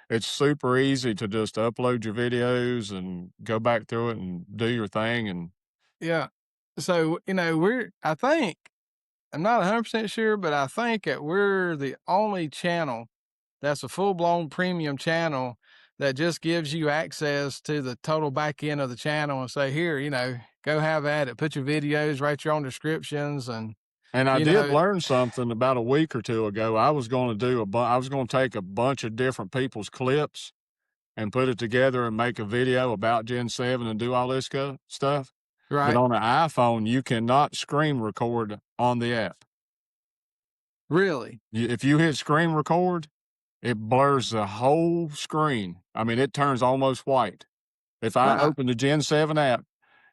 it's super easy to just upload your videos and go back through it and do your thing. And yeah. So I think I'm not 100% sure, but I think that we're the only channel that's a full blown premium channel that just gives you access to the total back end of the channel and say, here, go have at it. Put your videos, write your own descriptions, and and I you did know, learn something about a week or two ago. I was going to I was going to take a bunch of different people's clips and put it together and make a video about Gen 7 and do all this stuff. But right? on an iPhone, you cannot screen record on the app. Really? If you hit screen record, it blurs the whole screen. I mean, it turns almost white. If I Wow. open the Gen 7 app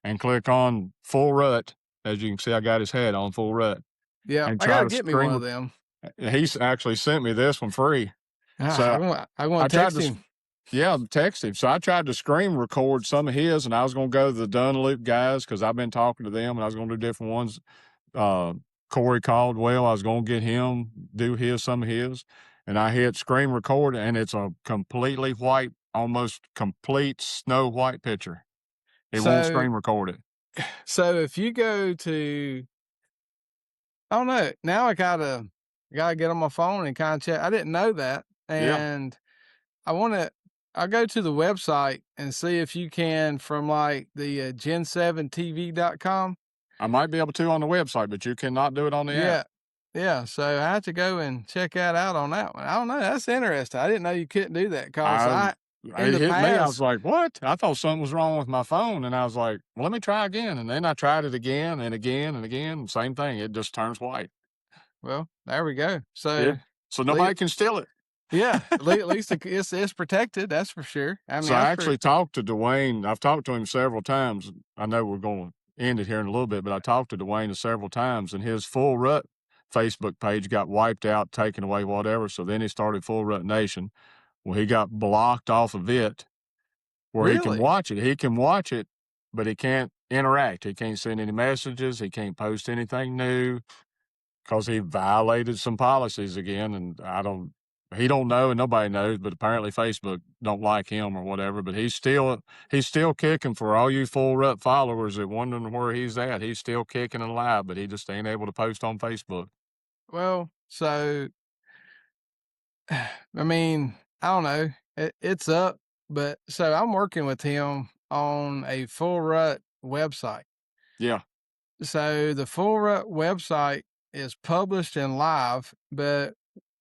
and click on full rut, as you can see, I got his head on full rut, Yeah. and I try gotta to get me one of screen, them. he's actually sent me this one free. So I want I to tried text to, him. yeah, text him. So I tried to screen record some of his, and I was going to go to the Dunloop guys because I've been talking to them, and I was going to do different ones. uh, Corey Caldwell. I was going to get him, do some of his, and I hit screen record, and it's a completely white, almost complete snow white picture. It won't So, screen record it. so if you go to, I don't know. Now I gotta get on my phone and kind of check. I didn't know that, Yeah, and I want to. I'll go to the website and see if you can from like the gen7tv.com. I might be able to on the website, but you cannot do it on the app. Yeah. Yeah. So I have to go and check that out on that one. I don't know. That's interesting. I didn't know you couldn't do that because I in it the hit me. I was past, like, "What?" I thought something was wrong with my phone, and I was like, "Well, let me try again." And then I tried it again and again and again. Same thing. It just turns white. well, there we go. Yeah. So, So le- nobody can steal it. yeah, at least it's protected. That's for sure. I mean, So I that's actually pretty talked to Dwayne. I've talked to him several times. I know we're going to end it here in a little bit, but I talked to Dwayne several times, and his Full Rut Facebook page got wiped out, taken away, whatever. So then he started Full Rut Nation. Well, he got blocked off of it where he can really. watch it. He can watch it, but he can't interact. He can't send any messages. He can't post anything new because he violated some policies again, and he don't know and nobody knows, but apparently Facebook don't like him or whatever. But he's still kicking for all you Full Rut followers that wondering where he's at. He's still kicking and alive, but he just ain't able to post on Facebook. Well, so I mean, I don't know. It's up, but so I'm working with him on a Full Rut website. Yeah. So the Full Rut website is published and live, but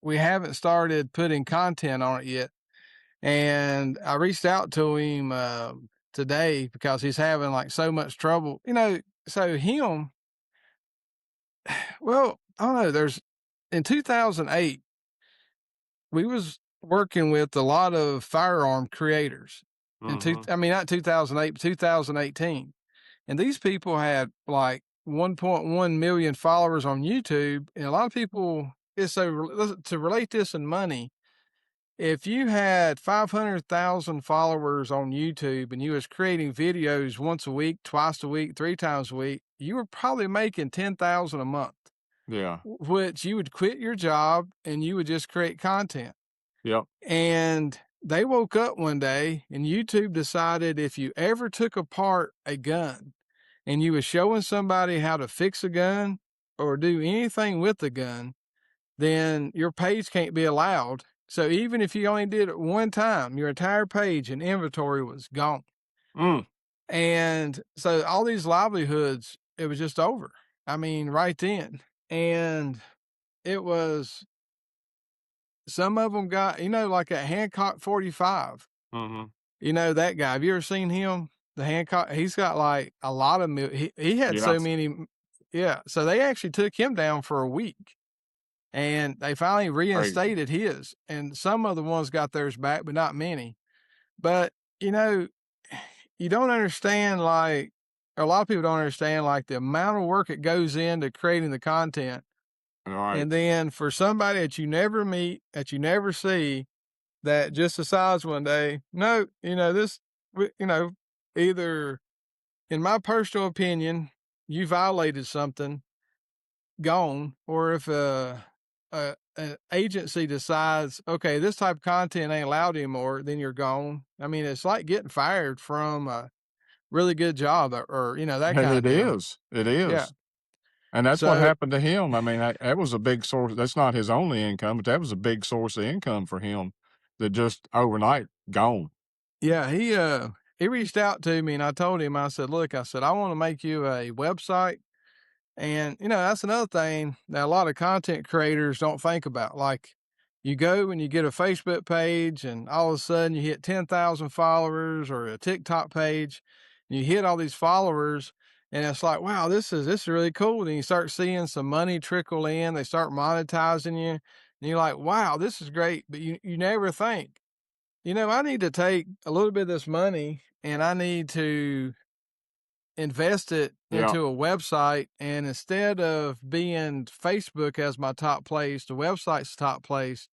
we haven't started putting content on it yet. And I reached out to him today because he's having like so much trouble. So him, well, I don't know. There's in 2008, we was working with a lot of firearm creators. Hmm. I mean, not 2008, but 2018. And these people had like 1.1 million followers on YouTube. And a lot of people, to relate this in money, if you had 500,000 followers on YouTube and you was creating videos once a week, twice a week, 3 times a week, you were probably making 10,000 a month, Yeah. which you would quit your job and you would just create content. Yep. And they woke up one day and YouTube decided if you ever took apart a gun and you was showing somebody how to fix a gun or do anything with the gun, then your page can't be allowed. So even if you only did it one time, your entire page and inventory was gone. Mm. And so all these livelihoods, it was just over. I mean, right then. And it was some of them got, like a Hancock 45. Mhm. That guy. Have you ever seen him? The Hancock, he's got like a lot of he had Yeah. so many. Yeah. So they actually took him down for a week and they finally Crazy. reinstated his. And some of the ones got theirs back, but not many. But, you know, you don't understand, like, a lot of people don't understand, like, the amount of work it goes into creating the content. Right. And then for somebody that you never meet, that you never see, that just decides one day, no, this, either, in my personal opinion, you violated something, gone, or if an agency decides, okay, this type of content ain't allowed anymore, then you're gone. I mean, it's like getting fired from a really good job or that And kind of it deal. is. It Yeah. is. And that's what So happened to him. I mean, that was a big source. That's not his only income, but that was a big source of income for him that just overnight gone. yeah, he reached out to me and I told him, I said, look, I said, I want to make you a website. And, that's another thing that a lot of content creators don't think about. Like, you go and you get a Facebook page, and all of a sudden you hit 10,000 followers, or a TikTok page, and you hit all these followers, and it's like, wow, this is really cool. And you start seeing some money trickle in, they start monetizing you, and you're like, wow, this is great. But you never think, I need to take a little bit of this money and I need to invest it Yeah. into a website, and instead of being Facebook as my top place, the website's the top place.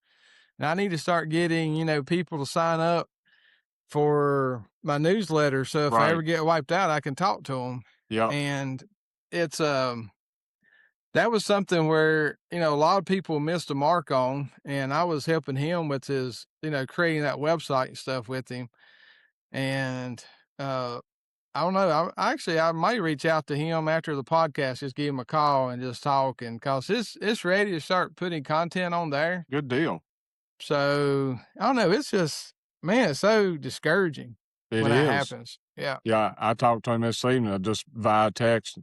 And I need to start getting, people to sign up for my newsletter. So if I ever Right. get wiped out, I can talk to them. Yep. And it's, that was something where, a lot of people missed the mark on. And I was helping him with his, creating that website and stuff with him. And, I don't know. I might reach out to him after the podcast, just give him a call and just talk, and cause it's ready to start putting content on there. Good deal. So I don't know. It's just, man, it's so discouraging It when that is. happens. Yeah. Yeah. I talked to him this evening just via text.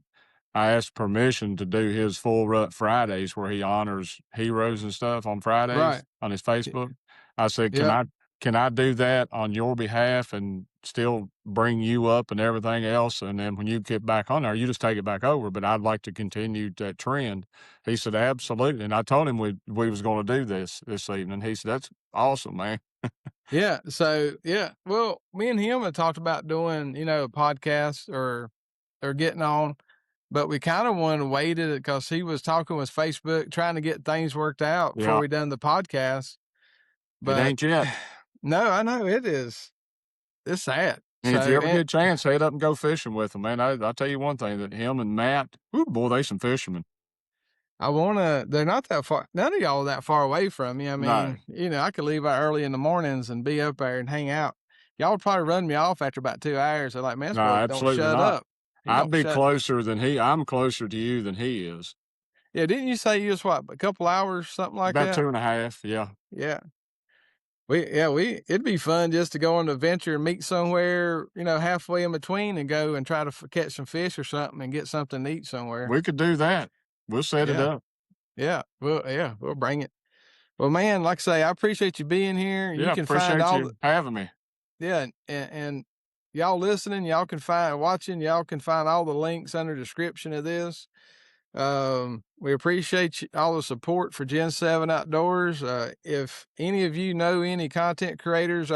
I asked permission to do his Full Rut Fridays where he honors heroes and stuff on Right. Fridays on his Facebook. I said, Yep. can I do that on your behalf and still bring you up and everything else? And then when you get back on there, you just take it back over. But I'd like to continue that trend. He said, absolutely. And I told him we was going to do this evening. He said, that's awesome, man. Yeah. So yeah. Well, me and him had talked about doing, a podcast or getting on, but we kind of wanted to wait it because he was talking with Facebook, trying to get things worked out before Yeah. we done the podcast. It But ain't yet. no, I know it is. It's sad. And So, if you ever and get a chance, head up and go fishing with him, man. I'll tell you one thing that him and Matt, ooh, boy, they some fishermen. they're not that far, none of y'all are that far away from me. I No, mean, I could leave out early in the mornings and be up there and hang out. Y'all would probably run me off after about 2 hours. They're like, man, this no, boy don't absolutely shut not. up. He I'd don't be shut. closer than I'm closer to you than he is. Yeah. Didn't you say you was what, a couple hours, something like About that? 2.5, yeah. Yeah. It'd be fun just to go on an adventure and meet somewhere, halfway in between and go and try to catch some fish or something and get something to eat somewhere. We could do that. We'll set it Yeah. up. Yeah. We'll bring it. Well, man, like I say, I appreciate you being here. You Yeah, can find appreciate all the you having me. yeah, and y'all listening, y'all can find watching, y'all can find all the links under the description of this. We appreciate all the support for Gen 7 Outdoors. If any of you know any content creators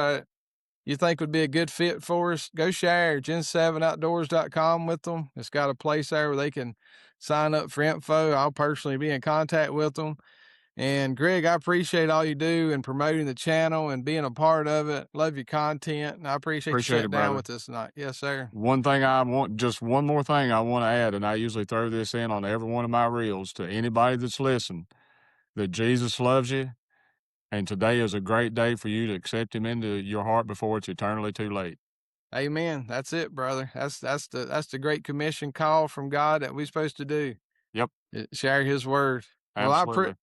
you think would be a good fit for us, go share gen7outdoors.com with them. It's got a place there where they can sign up for info. I'll personally be in contact with them. And Greg, I appreciate all you do in promoting the channel and being a part of it. Love your content, and I appreciate you Appreciate sitting it, down brother. with us tonight. Yes, sir. Just one more thing I want to add, and I usually throw this in on every one of my reels to anybody that's listening, that Jesus loves you, and today is a great day for you to accept him into your heart before it's eternally too late. Amen. That's it, brother. That's the great commission call from God that we're supposed to do. Yep, Share His word. Well, absolutely.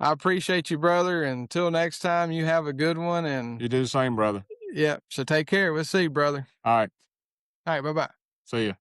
I appreciate you, brother. Until next time, you have a good one. And You do the same, brother. yeah, so take care. We'll see you, brother. All right, All right, bye bye. see ya.